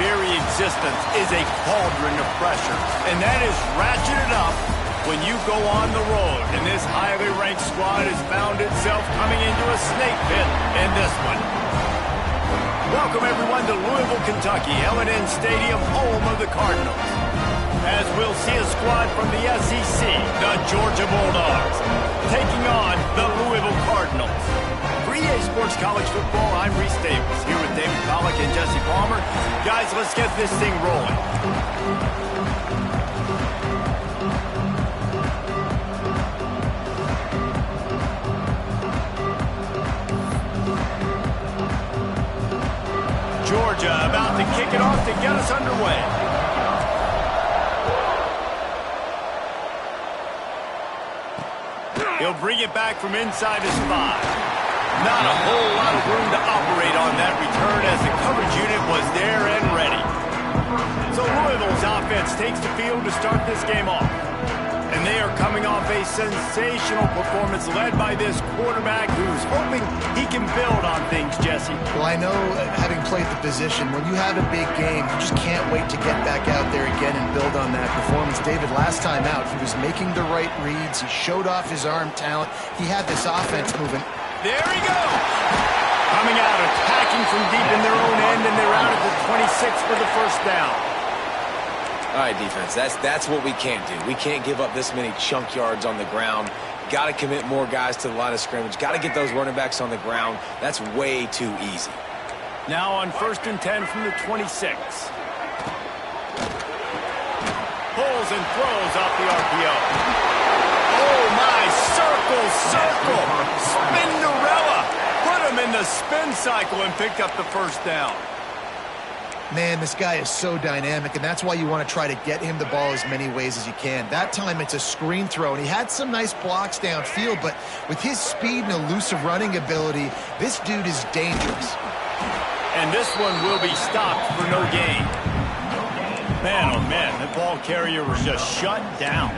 very existence is a cauldron of pressure, and that is ratcheted up when you go on the road. And this highly ranked squad has found itself coming into a snake pit in this one. Welcome, everyone, to Louisville, Kentucky, L&N Stadium, home of the Cardinals. As we'll see a squad from the SEC, the Georgia Bulldogs, taking on the Louisville Cardinals. For EA Sports College Football, I'm Reese Davis, here with David Pollack and Jesse Palmer. Guys, let's get this thing rolling. Georgia about to kick it off to get us underway. He'll bring it back from inside his 5. Not a whole lot of room to operate on that return as the coverage unit was there and ready. So Louisville's offense takes the field to start this game off. And they are coming off a sensational performance led by this quarterback who's hoping he can build on things, Jesse. Well, I know, having played the position, when you have a big game, you just can't wait to get back out there again and build on that performance. David, last time out, he was making the right reads. He showed off his arm talent. He had this offense moving. There he goes! Coming out, attacking from deep in their own end, and they're out at the 26 for the first down. All right, defense, that's what we can't do. We can't give up this many chunk yards on the ground. Got to commit more guys to the line of scrimmage. Got to get those running backs on the ground. That's way too easy. Now on 1st and 10 from the 26. Pulls and throws off the RPO. Oh, my, circle, Spinderella. Put him in the spin cycle and picked up the first down. Man, this guy is so dynamic, and that's why you want to try to get him the ball as many ways as you can. That time, it's a screen throw, and he had some nice blocks downfield, but with his speed and elusive running ability, this dude is dangerous. And this one will be stopped for no gain. Man, oh man, the ball carrier was just shut down.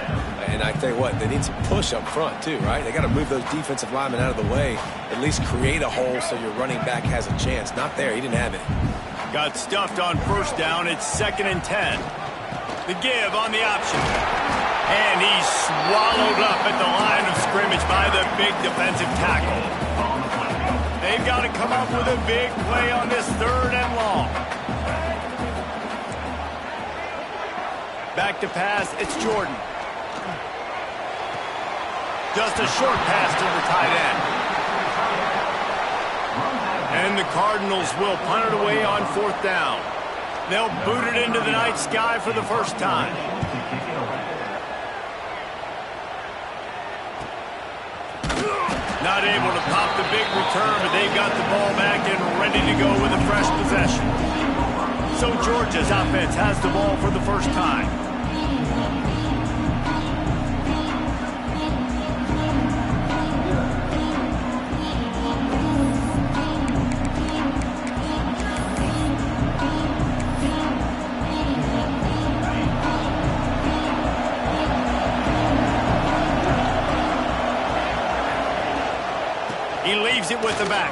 And I tell you what, they need some push up front too, right? They got to move those defensive linemen out of the way, at least create a hole so your running back has a chance. Not there, he didn't have it. Got stuffed on 1st down. It's 2nd and 10. The give on the option. And he's swallowed up at the line of scrimmage by the big defensive tackle. They've got to come up with a big play on this 3rd and long. Back to pass. It's Jordan. Just a short pass to the tight end. And the Cardinals will punt it away on 4th down. They'll boot it into the night sky for the first time. Not able to pop the big return, but they've got the ball back and ready to go with a fresh possession. So Georgia's offense has the ball for the first time. He leaves it with the back.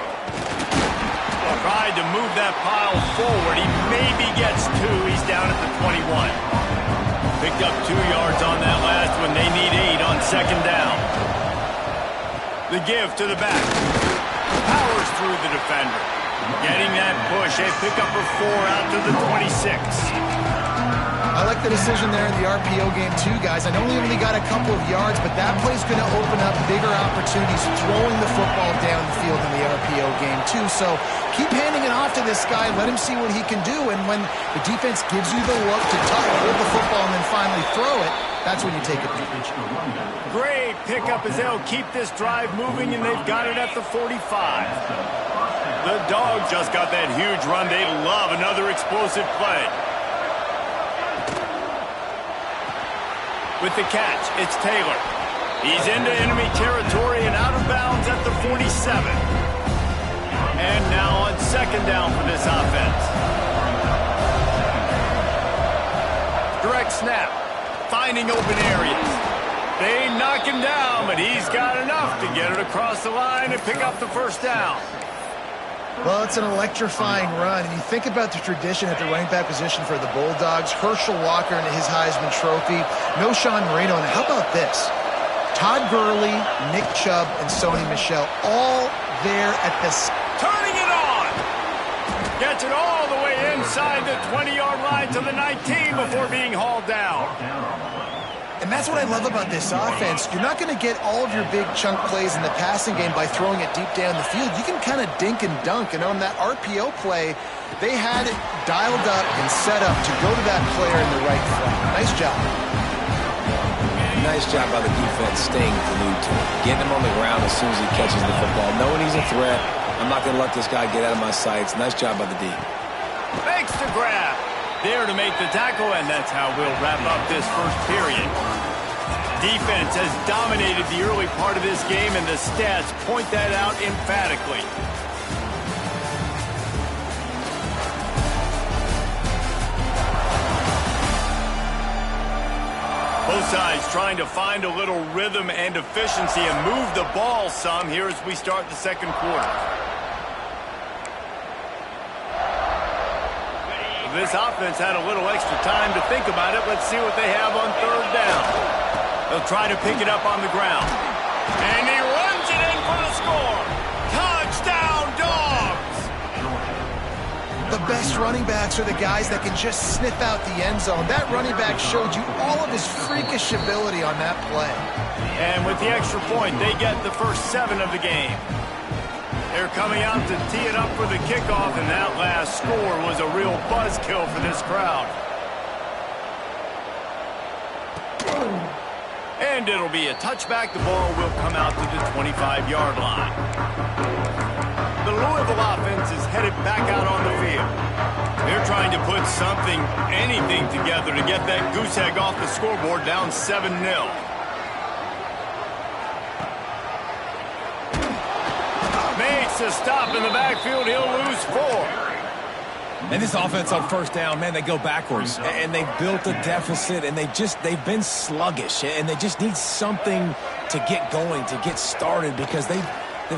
Tried to move that pile forward. He maybe gets 2. He's down at the 21. Picked up 2 yards on that last one. They need 8 on 2nd down. The give to the back. Powers through the defender. Getting that push. A pickup of 4 out to the 26. I like the decision there in the RPO game too, guys. I know he only got a couple of yards, but that play's going to open up bigger opportunities throwing the football down the field in the RPO game too. So keep handing it off to this guy. Let him see what he can do. And when the defense gives you the look to hold the football and then finally throw it, that's when you take advantage. Great pickup as they'll keep this drive moving, and they've got it at the 45. The Dogs just got that huge run. They love another explosive play. With the catch, it's Taylor. He's into enemy territory and out of bounds at the 47. And now on 2nd down for this offense. Direct snap, finding open areas. They knock him down, but he's got enough to get it across the line and pick up the first down. Well, it's an electrifying run, and you think about the tradition at the running back position for the Bulldogs. Herschel Walker and his Heisman Trophy. No Sean Marino. And how about this? Todd Gurley, Nick Chubb, and Sony Michel all there at this. Turning it on. Gets it all the way inside the 20-yard line to the 19 before being hauled down. And that's what I love about this offense. You're not going to get all of your big chunk plays in the passing game by throwing it deep down the field. You can kind of dink and dunk. And on that RPO play, they had it dialed up and set up to go to that player in the right flank. Nice job. Nice job by the defense staying glued to him. Getting him on the ground as soon as he catches the football. Knowing he's a threat. I'm not going to let this guy get out of my sights. Nice job by the D. Makes the grab. There to make the tackle, and that's how we'll wrap up this first period. Defense has dominated the early part of this game, and the stats point that out emphatically. Both sides trying to find a little rhythm and efficiency and move the ball some here as we start the second quarter. This offense had a little extra time to think about it. Let's see what they have on third down. They'll try to pick it up on the ground. And he runs it in for the score. Touchdown, Dogs! The best running backs are the guys that can just sniff out the end zone. That running back showed you all of his freakish ability on that play. And with the extra point, they get the first 7 of the game. They're coming out to tee it up for the kickoff, and that last score was a real buzzkill for this crowd. And it'll be a touchback. The ball will come out to the 25-yard line. The Louisville offense is headed back out on the field. They're trying to put something, anything together to get that goose egg off the scoreboard down 7-0. Makes a stop in the backfield. He'll lose 4. And this offense on first down, man, they go backwards. And they built a deficit, and they've been sluggish. And they just need something to get going, to get started, because they've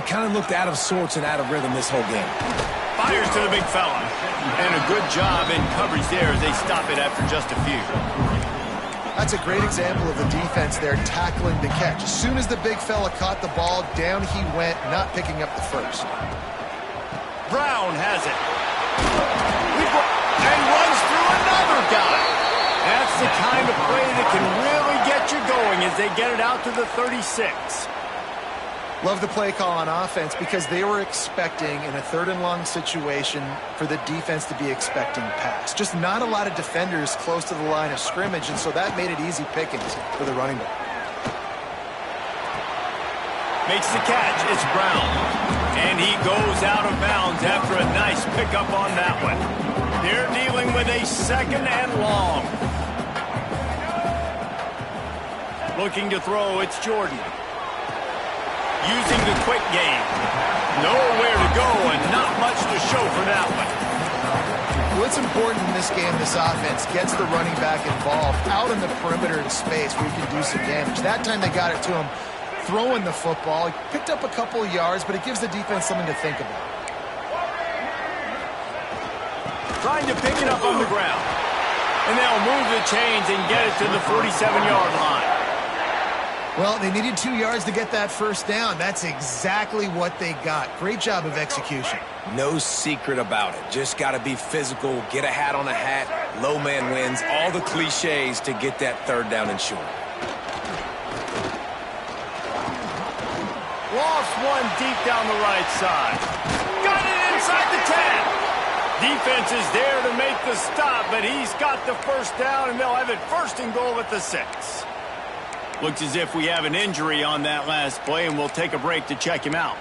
kind of looked out of sorts and out of rhythm this whole game. Fires to the big fella. And a good job in coverage there as they stop it after just a few. That's a great example of the defense there tackling the catch. As soon as the big fella caught the ball, down he went, not picking up the first. Brown has it. And runs through another guy. That's the kind of play that can really get you going as they get it out to the 36. Love the play call on offense because they were expecting in a 3rd and long situation for the defense to be expecting pass. Just not a lot of defenders close to the line of scrimmage, and so that made it easy pickings for the running back. Makes the catch. It's Brown. And he goes out of bounds after a nice pickup on that one. They're dealing with a 2nd and long. Looking to throw, it's Jordan. Using the quick game. Nowhere to go and not much to show for that one. What's important in this game, this offense gets the running back involved out in the perimeter in space where you can do some damage. That time they got it to him throwing the football. He picked up a couple of yards, but it gives the defense something to think about. Trying to pick it up on the ground. And they'll move the chains and get it to the 47-yard line. Well, they needed 2 yards to get that first down. That's exactly what they got. Great job of execution. No secret about it. Just got to be physical, get a hat on a hat, low man wins, all the cliches to get that 3rd down and short. Lost one deep down the right side. Got it inside the 10. Defense is there to make the stop, but he's got the first down, and they'll have it 1st and goal at the 6. Looks as if we have an injury on that last play, and we'll take a break to check him out.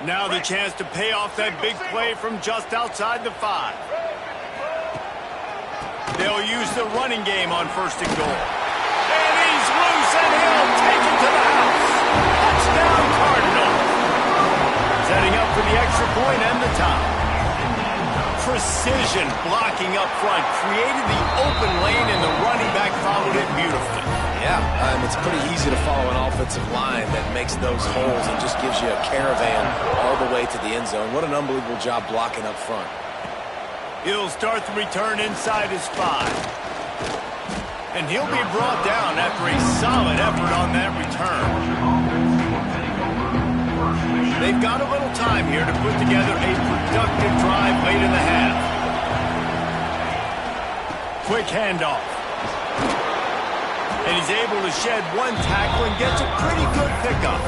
Now the chance to pay off that big play from just outside the 5. They'll use the running game on 1st and goal. And he's loose, and he'll take it to the house. Touchdown, Cardinals. Setting up for the extra point and the tie. Precision blocking up front created the open lane, and the running back followed it beautifully. Yeah, it's pretty easy to follow an offensive line that makes those holes and just gives you a caravan all the way to the end zone. What an unbelievable job blocking up front. He'll start the return inside his 5. And he'll be brought down after a solid effort on that return. They've got a little time here to put together a productive drive late in the half. Quick handoff. And he's able to shed one tackle and gets a pretty good pickup.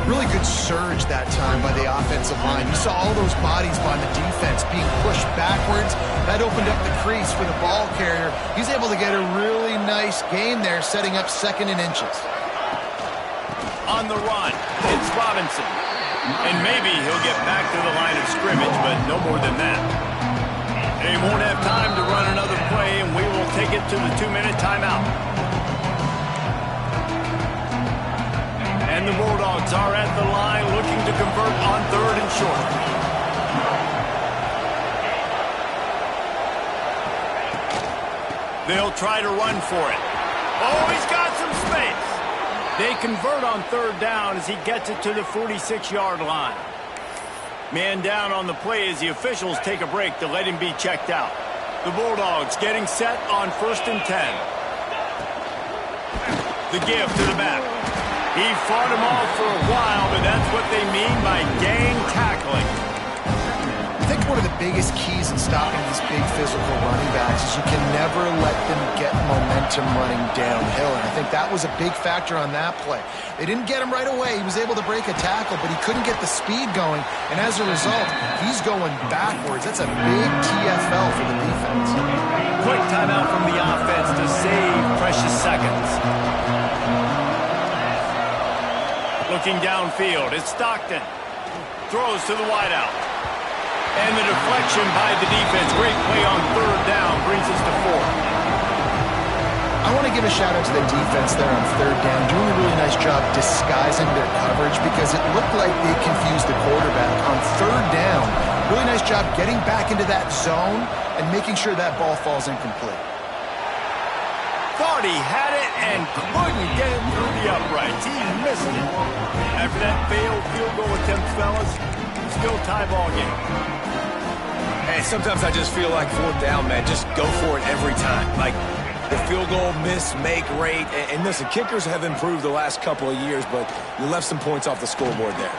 Really good surge that time by the offensive line. You saw all those bodies by the defense being pushed backwards. That opened up the crease for the ball carrier. He's able to get a really nice gain there, setting up 2nd and inches. On the run, it's Robinson. And maybe he'll get back to the line of scrimmage, but no more than that. They won't have time to run another play, and we will take it to the 2-minute timeout. And the Bulldogs are at the line looking to convert on 3rd and short. They'll try to run for it. Oh, he's got some space. They convert on 3rd down as he gets it to the 46-yard line. Man down on the play as the officials take a break to let him be checked out. The Bulldogs getting set on 1st and 10. The give to the back. He fought him off for a while, but that's what they mean by gang tackling. I think one of the biggest keys in stopping these big physical running backs is you can never let them get momentum running downhill, and I think that was a big factor on that play. They didn't get him right away. He was able to break a tackle, but he couldn't get the speed going, and as a result, he's going backwards. That's a big TFL for the defense. Quick timeout from the offense to save precious seconds. Looking downfield, it's Stockton. Throws to the wideout. And the deflection by the defense. Great play on 3rd down. Brings us to 4th. I want to give a shout out to the defense there on 3rd down. Doing a really nice job disguising their coverage because it looked like they confused the quarterback on 3rd down. Really nice job getting back into that zone and making sure that ball falls incomplete. Thought he had it and couldn't get it through the uprights. He missed it. After that failed field goal attempt, fellas, still tie ball game. Hey, sometimes I just feel like 4th down, man. Just go for it every time. Like the field goal miss, make rate. And listen, kickers have improved the last couple of years, but you left some points off the scoreboard there.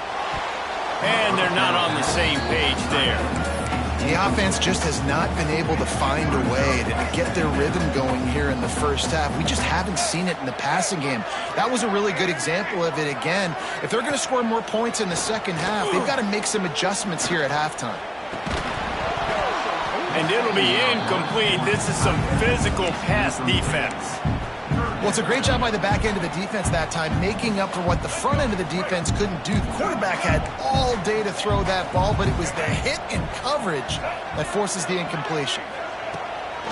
And they're not on the same page there. The offense just has not been able to find a way to get their rhythm going here in the first half. We just haven't seen it in the passing game. That was a really good example of it again. If they're going to score more points in the second half, they've got to make some adjustments here at halftime. And it'll be incomplete. This is some physical pass defense. Well, it's a great job by the back end of the defense that time, making up for what the front end of the defense couldn't do. The quarterback had all day to throw that ball, but it was the hit in coverage that forces the incompletion.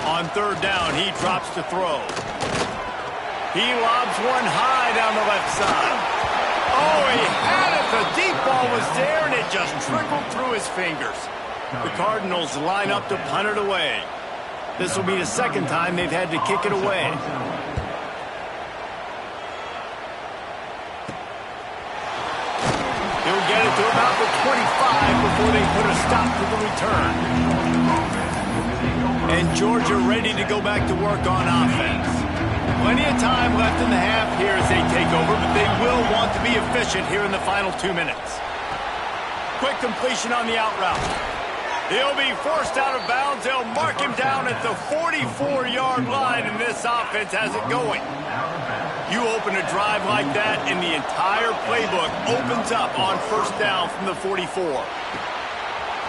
On 3rd down, he drops to throw. He lobs one high down the left side. Oh, he had it. The deep ball was there, and it just trickled through his fingers. The Cardinals line up to punt it away. This will be the 2nd time they've had to kick it away. He'll get it to about the 25 before they put a stop to the return. And Georgia ready to go back to work on offense. Plenty of time left in the half here as they take over, but they will want to be efficient here in the final 2 minutes. Quick completion on the out route. He'll be forced out of bounds. They'll mark him down at the 44-yard line, and this offense has it going. You open a drive like that, and the entire playbook opens up on 1st down from the 44.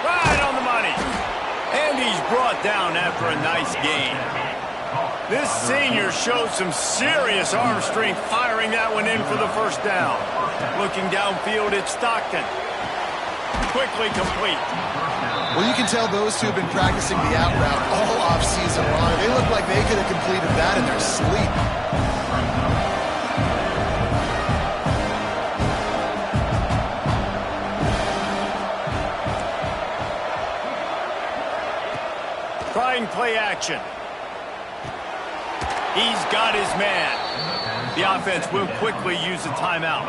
Right on the money. And he's brought down after a nice gain. This senior showed some serious arm strength firing that one in for the 1st down. Looking downfield, it's Stockton. Quickly complete. Well, you can tell those two have been practicing the out route all offseason long. They look like they could have completed that in their sleep. Trying play action. He's got his man. The offense will quickly use a timeout.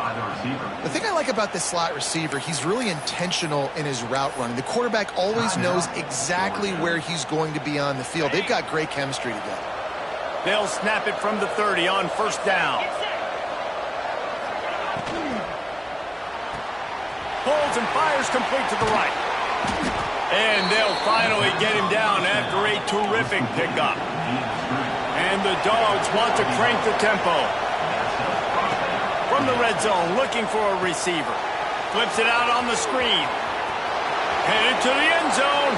The thing I like about this slot receiver, he's really intentional in his route running. The quarterback always knows exactly where he's going to be on the field. They've got great chemistry together. They'll snap it from the 30 on first down. Pulls and fires complete to the right. And they'll finally get him down after a terrific pickup. And the Dogs want to crank the tempo. From the red zone, looking for a receiver. Flips it out on the screen. Headed to the end zone.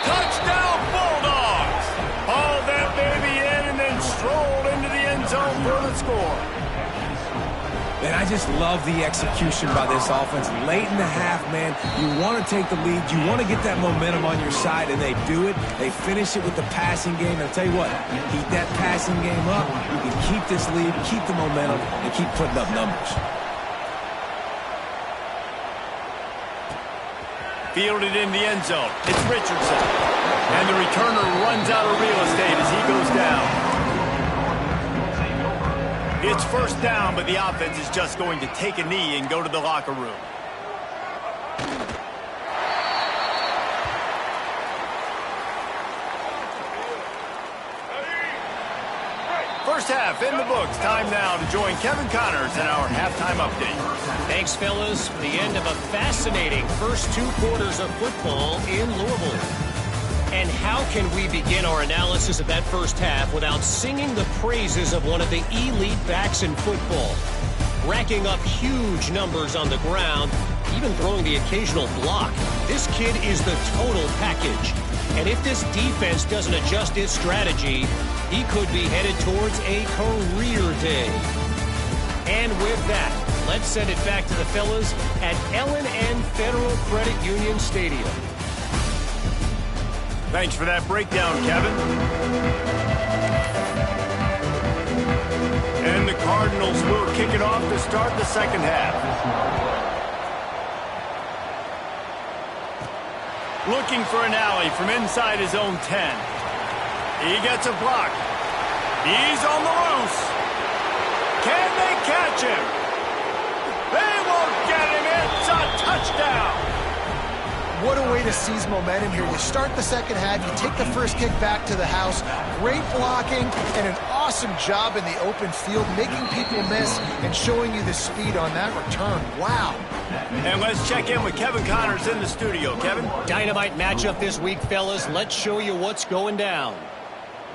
Touchdown, Bulldogs! Hauled that baby in and then strolled into the end zone for the score. Man, I just love the execution by this offense. Late in the half, man, you want to take the lead. You want to get that momentum on your side, and they do it. They finish it with the passing game. And I'll tell you what, keep that passing game up. You can keep this lead, keep the momentum, and keep putting up numbers. Fielded in the end zone. It's Richardson. And the returner runs out of real estate as he goes down. It's first down, but the offense is just going to take a knee and go to the locker room. First half in the books. Time now to join Kevin Connors in our halftime update. Thanks, fellas. The end of a fascinating first 2 quarters of football in Louisville. And how can we begin our analysis of that first half without singing the praises of one of the elite backs in football? Racking up huge numbers on the ground, even throwing the occasional block. This kid is the total package. And if this defense doesn't adjust its strategy, he could be headed towards a career day. And with that, let's send it back to the fellas at L&N Federal Credit Union Stadium. Thanks for that breakdown, Kevin. And the Cardinals will kick it off to start the second half. Looking for an alley from inside his own 10. He gets a block. He's on the loose. Can they catch him? They won't get him. It's a touchdown. What a way to seize momentum here. You start the second half, you take the first kick back to the house. Great blocking and an awesome job in the open field, making people miss and showing you the speed on that return. Wow. And let's check in with Kevin Connors in the studio. Kevin? Dynamite matchup this week, fellas. Let's show you what's going down.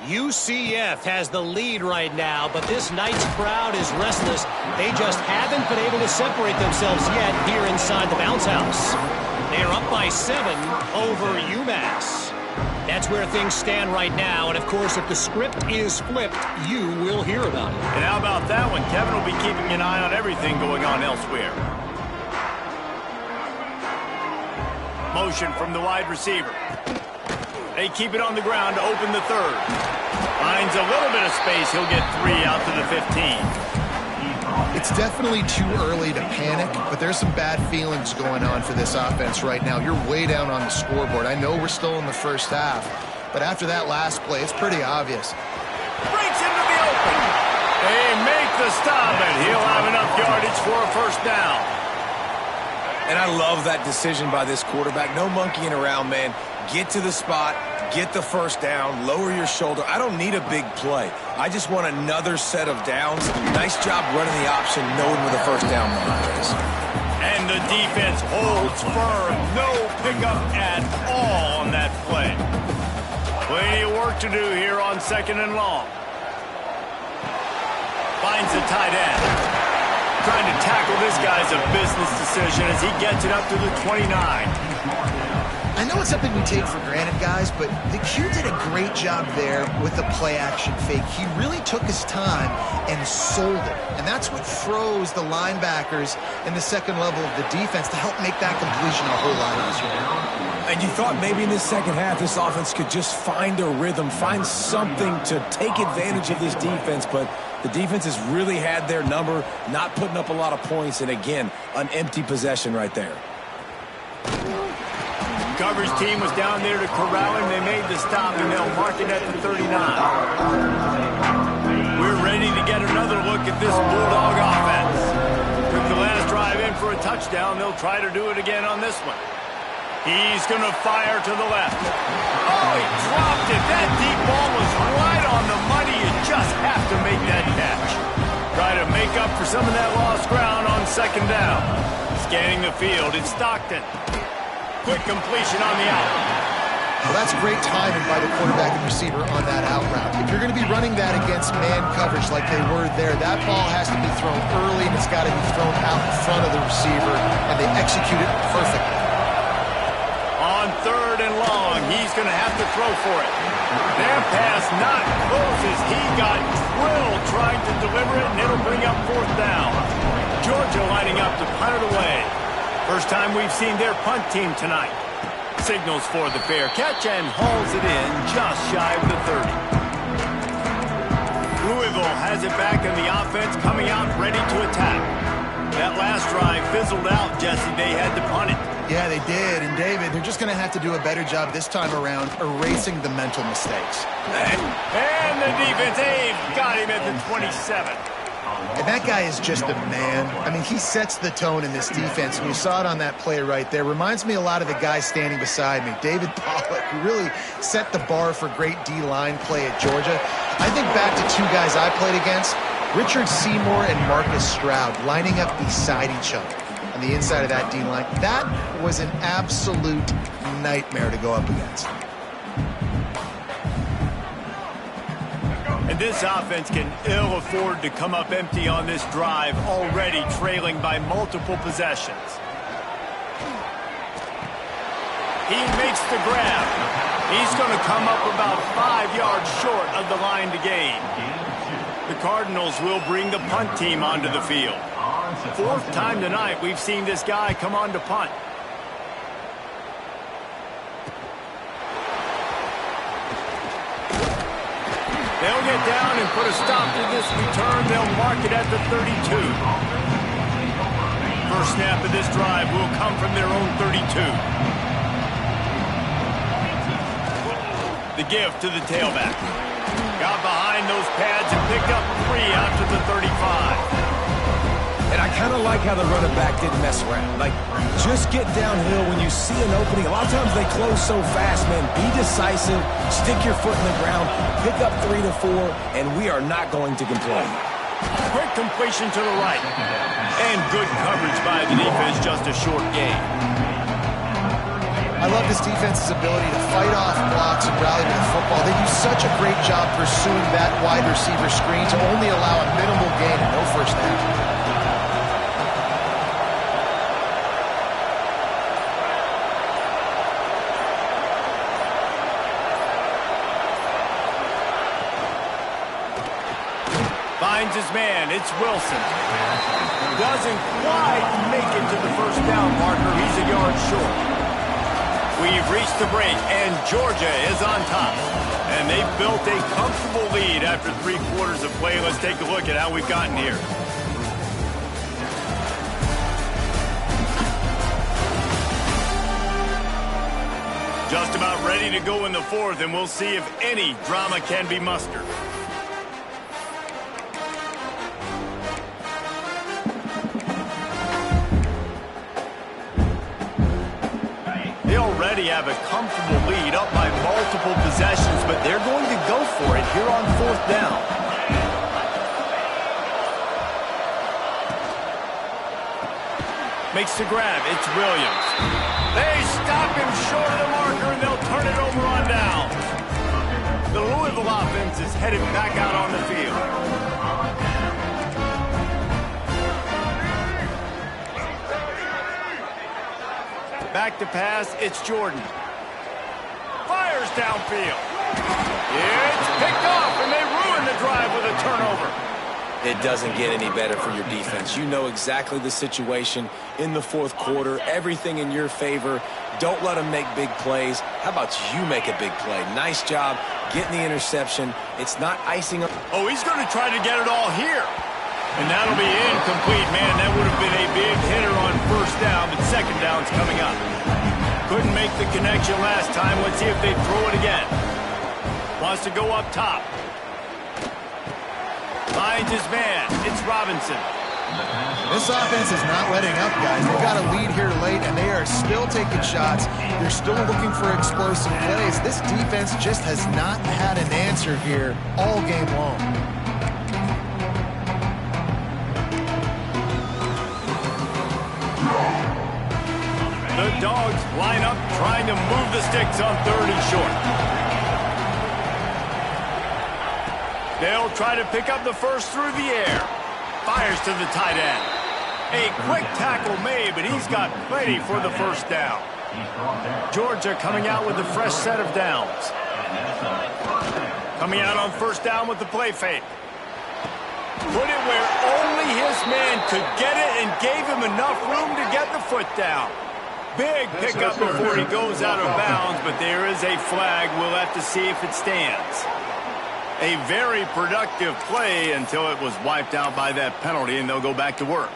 UCF has the lead right now, but this night's crowd is restless. They just haven't been able to separate themselves yet here inside the bounce house. They are up by 7 over UMass. That's where things stand right now, and of course, if the script is flipped, you will hear about it. And how about that one? Kevin will be keeping an eye on everything going on elsewhere. Motion from the wide receiver. They keep it on the ground to open the third. Finds a little bit of space. He'll get 3 out to the 15. It's definitely too early to panic, but there's some bad feelings going on for this offense right now. You're way down on the scoreboard. I know we're still in the first half, but after that last play, it's pretty obvious. Breaks into the open. They make the stop, and he'll have enough yardage for a first down. And I love that decision by this quarterback. No monkeying around, man. Get to the spot, get the first down, lower your shoulder. I don't need a big play. I just want another set of downs. Nice job running the option, knowing where the first down line is. And the defense holds firm. No pickup at all on that play. Plenty of work to do here on second and long. Finds the tight end. Trying to tackle this guy's a business decision as he gets it up to the 29. I know it's something we take for granted, guys, but the Q did a great job there with the play-action fake. He really took his time and sold it, and that's what froze the linebackers in the second level of the defense to help make that completion a whole lot easier. And you thought maybe in this second half this offense could just find a rhythm, find something to take advantage of this defense, but the defense has really had their number, not putting up a lot of points, and again, an empty possession right there. Coverage team was down there to corral him. They made the stop, and they'll mark it at the 39. get another look at this Bulldog offense. Took the last drive in for a touchdown. They'll try to do it again on this one. He's going to fire to the left. Oh, he dropped it. That deep ball was right on the money. You just have to make that catch. Try to make up for some of that lost ground on second down. Scanning the field, it's Stockton. Quick completion on the out. Well, that's great timing by the quarterback and receiver on that out route. If you're going to be running that against man coverage like they were there, that ball has to be thrown early, and it's got to be thrown out in front of the receiver, and they execute it perfectly. On third and long, he's going to have to throw for it. Their pass not close as he got drilled trying to deliver it, and it'll bring up fourth down. Georgia lining up to punt it away. First time we've seen their punt team tonight. Signals for the fair catch and hauls it in just shy of the 30. Louisville has it back in the offense, coming out ready to attack. That last drive fizzled out, Jesse. They had to punt it. Yeah, they did. And, David, they're just going to have to do a better job this time around erasing the mental mistakes. And the defense, got him at the 27. And that guy is just a man. I mean, he sets the tone in this defense, and you saw it on that play right there. Reminds me a lot of the guy standing beside me, David Pollock, who really set the bar for great D-line play at Georgia. I think back to two guys I played against, Richard Seymour and Marcus Stroud, lining up beside each other on the inside of that D-line. That was an absolute nightmare to go up against. And this offense can ill afford to come up empty on this drive, already trailing by multiple possessions. He makes the grab. He's going to come up about 5 yards short of the line to gain. The Cardinals will bring the punt team onto the field. Fourth time tonight we've seen this guy come on to punt. They'll get down and put a stop to this return. They'll mark it at the 32. First snap of this drive will come from their own 32. The gift to the tailback. Got behind those pads and picked up 3 out to the 35. And I kind of like how the running back didn't mess around. Like, just get downhill when you see an opening. A lot of times they close so fast, man. Be decisive, stick your foot in the ground, pick up 3 to 4, and we are not going to complain. Quick completion to the right. And good coverage by the defense, just a short gain. I love this defense's ability to fight off blocks and rally to the football. They do such a great job pursuing that wide receiver screen to only allow a minimal gain and no first down. Finds his man. It's Wilson. Doesn't quite make it to the first down marker. He's a yard short. We've reached the break, and Georgia is on top. And they've built a comfortable lead after 3 quarters of play. Let's take a look at how we've gotten here. Just about ready to go in the fourth, and we'll see if any drama can be mustered. They already have a comfortable lead up by multiple possessions, but they're going to go for it here on fourth down. Makes the grab. It's Williams. They stop him short of the marker, and they'll turn it over on down. The Louisville offense is headed back out on the field. Back to pass, it's Jordan. Fires downfield. It's picked off, and they ruin the drive with a turnover. It doesn't get any better for your defense. You know exactly the situation in the fourth quarter. Everything in your favor. Don't let them make big plays. How about you make a big play? Nice job getting the interception. It's not icing up. Oh, he's going to try to get it all here. And that'll be incomplete. Man, that would have been a big hitter on first down, but second down's coming up. Couldn't make the connection last time. Let's see if they throw it again. Wants to go up top. Finds finds his man. It's Robinson. This offense is not letting up, guys. They've got a lead here late, and they are still taking shots. They're still looking for explosive plays. This defense just has not had an answer here all game long. The Dogs line up, trying to move the sticks on 3rd and short. They'll try to pick up the first through the air. Fires to the tight end. A quick tackle made, but he's got plenty for the first down. Georgia coming out with a fresh set of downs. Coming out on first down with the play fake. Put it where only his man could get it and gave him enough room to get the foot down. Big pickup before he goes out of bounds, but there is a flag. We'll have to see if it stands. A very productive play until it was wiped out by that penalty, and they'll go back to work.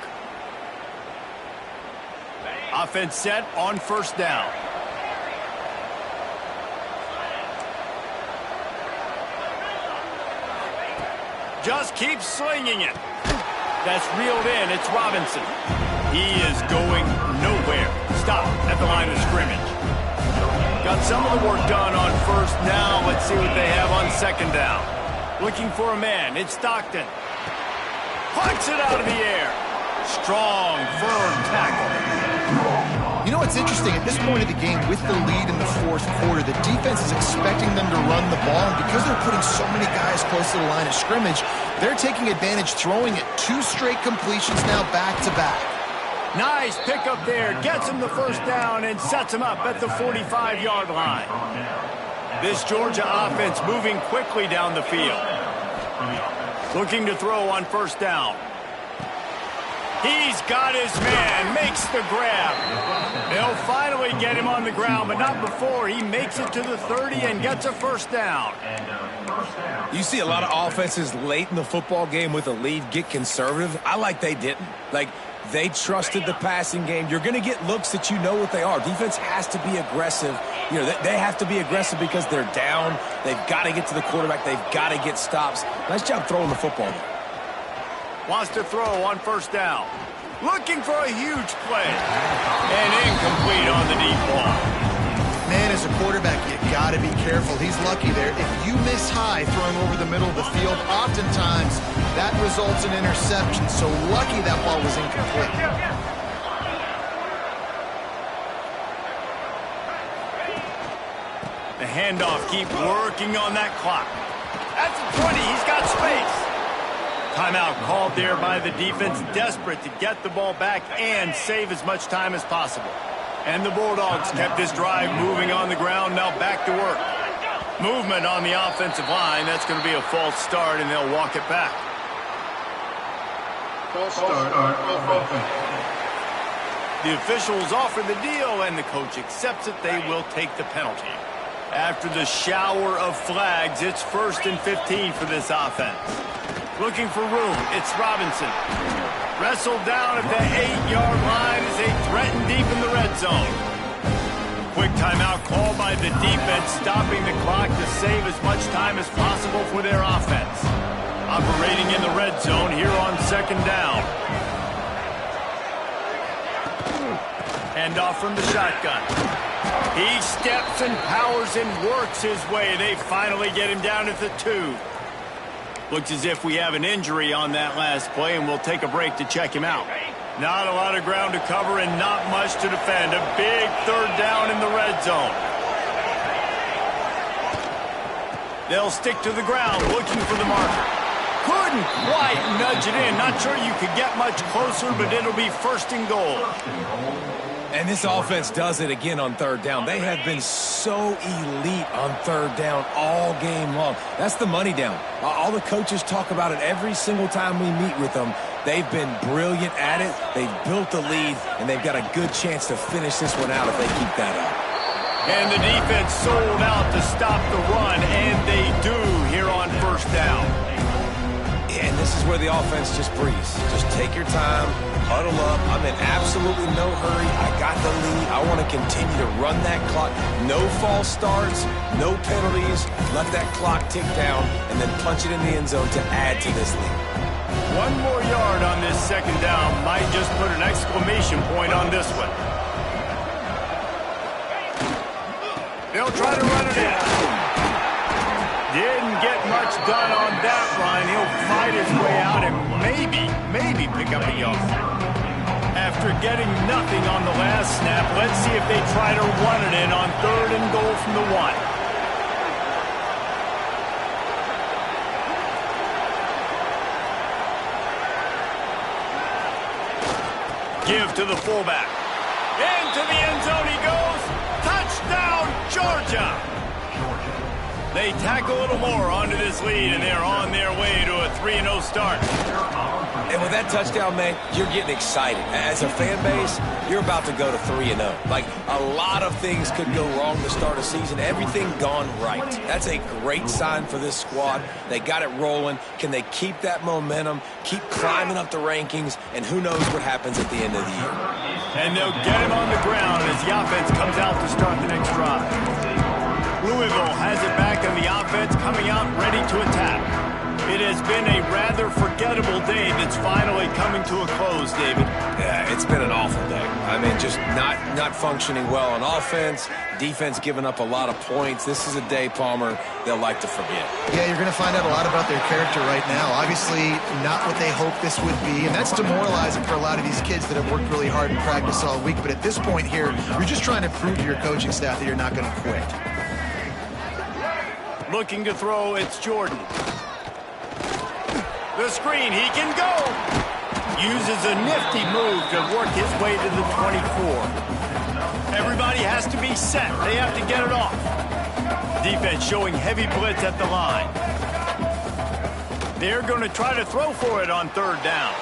Offense set on first down. Just keeps slinging it. That's reeled in. It's Robinson. He is going nowhere. Stop at the line of scrimmage. Got some of the work done on first. Now let's see what they have on second down. Looking for a man. It's Stockton. Pucks it out of the air. Strong, firm tackle. You know what's interesting? At this point of the game, with the lead in the 4th quarter, the defense is expecting them to run the ball. And because they're putting so many guys close to the line of scrimmage, they're taking advantage, throwing it 2 straight completions now back-to-back. Nice pickup there. Gets him the first down and sets him up at the 45-yard line. This Georgia offense moving quickly down the field. Looking to throw on first down. He's got his man, makes the grab. They'll finally get him on the ground, but not before he makes it to the 30 and gets a first down. You see a lot of offenses late in the football game with a lead get conservative. I like they didn't. Like, they trusted the passing game. You're going to get looks that you know what they are. Defense has to be aggressive. You know, they have to be aggressive because they're down. They've got to get to the quarterback. They've got to get stops. Nice job throwing the football. Wants to throw on first down. Looking for a huge play. And incomplete on the deep ball. Man, as a quarterback, you got to be careful. He's lucky there. If you miss high throwing over the middle of the field, oftentimes that results in interception. So lucky that ball was incomplete. The handoff, keep working on that clock. At the 20, he's got space. Timeout called there by the defense, desperate to get the ball back and save as much time as possible. And the Bulldogs kept this drive moving on the ground, now back to work. Movement on the offensive line, that's going to be a false start, and they'll walk it back. False start on offense. The officials offer the deal, and the coach accepts it. They will take the penalty. After the shower of flags, it's 1st and 15 for this offense. Looking for room, it's Robinson. Wrestled down at the 8-yard line as they threaten deep in the red zone. Quick timeout called by the defense, stopping the clock to save as much time as possible for their offense. Operating in the red zone here on second down. Handoff from the shotgun. He steps and powers and works his way. They finally get him down at the 2. Looks as if we have an injury on that last play, and we'll take a break to check him out. Not a lot of ground to cover and not much to defend. A big 3rd down in the red zone. They'll stick to the ground, looking for the marker. Couldn't quite nudge it in. Not sure you could get much closer, but it'll be 1st and goal. And this offense does it again on 3rd down. They have been so elite on 3rd down all game long. That's the money down. All the coaches talk about it every single time we meet with them. They've been brilliant at it. They've built the lead, and they've got a good chance to finish this one out if they keep that up. And the defense sold out to stop the run, and they do here on 1st down. And this is where the offense just breathes. Just take your time, huddle up. I'm in absolutely no hurry. I got the lead. I want to continue to run that clock. No false starts, no penalties. Let that clock tick down and then punch it in the end zone to add to this lead. One more yard on this second down might just put an exclamation point on this one. They'll try to run it in. Didn't get much done on that run. He'll fight his way out and maybe pick up a yard. After getting nothing on the last snap, let's see if they try to run it in on 3rd and goal from the 1. Give to the fullback. Into the end zone he goes. Touchdown, Georgia. They tack a little more onto this lead, and they're on their way to a 3-0 start. And with that touchdown, man, you're getting excited. As a fan base, you're about to go to 3-0. Like, a lot of things could go wrong to start a season. Everything gone right. That's a great sign for this squad. They got it rolling. Can they keep that momentum, keep climbing up the rankings, and who knows what happens at the end of the year. And they'll get him on the ground as the offense comes out to start the next drive. Louisville has it back on the offense, coming out ready to attack. It has been a rather forgettable day that's finally coming to a close, David. Yeah, it's been an awful day. I mean, just not functioning well on offense, defense giving up a lot of points. This is a day, Palmer, they'll like to forget. Yeah, you're going to find out a lot about their character right now. Obviously, not what they hoped this would be, and that's demoralizing for a lot of these kids that have worked really hard in practice all week. But at this point here, you're just trying to prove to your coaching staff that you're not going to quit. Looking to throw, it's Jordan. The screen, he can go. Uses a nifty move to work his way to the 24. Everybody has to be set. They have to get it off. Defense showing heavy blitz at the line. They're going to try to throw for it on 3rd down.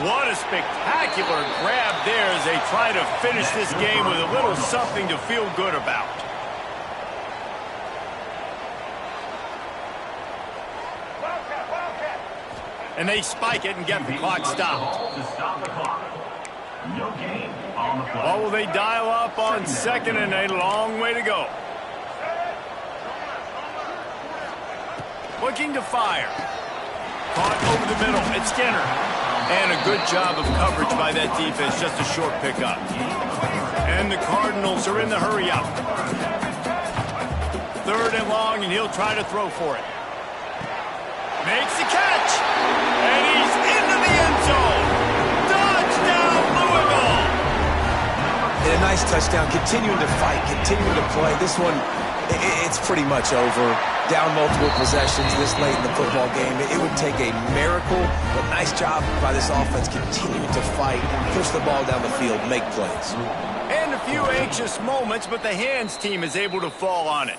What a spectacular grab there as they try to finish this game with a little something to feel good about. And they spike it and get the clock stopped. Oh, will they dial up on 2nd and a long way to go. Looking to fire. Caught over the middle. It's Skinner. And a good job of coverage by that defense. Just a short pickup. And the Cardinals are in the hurry up. 3rd and long, and he'll try to throw for it. Makes the catch. And he's into the end zone. Touchdown, Louisville. And a nice touchdown. Continuing to fight, continuing to play. This one, it's pretty much over. Down multiple possessions this late in the football game. It would take a miracle, but nice job by this offense continuing to fight, push the ball down the field, make plays. And a few anxious moments, but the hands team is able to fall on it.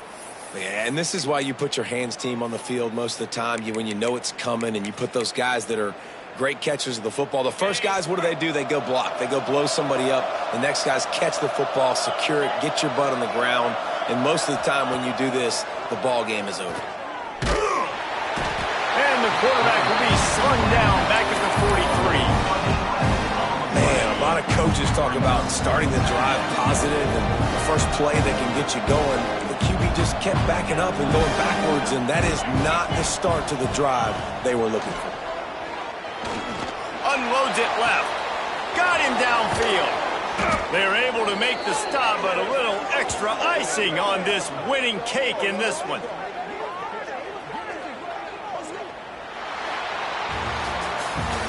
Yeah, and this is why you put your hands team on the field most of the time. When you know it's coming, and you put those guys that are great catchers of the football. The first guys, what do? They go block. They go blow somebody up. The next guys catch the football, secure it, get your butt on the ground. And most of the time when you do this, the ball game is over. And the quarterback will be slung down back at the 43. Man, a lot of coaches talk about starting the drive positive and the first play that can get you going. The QB just kept backing up and going backwards, and that is not the start to the drive they were looking for. Unloads it left. Got him downfield. They're able to make the stop, but a little extra icing on this winning cake in this one.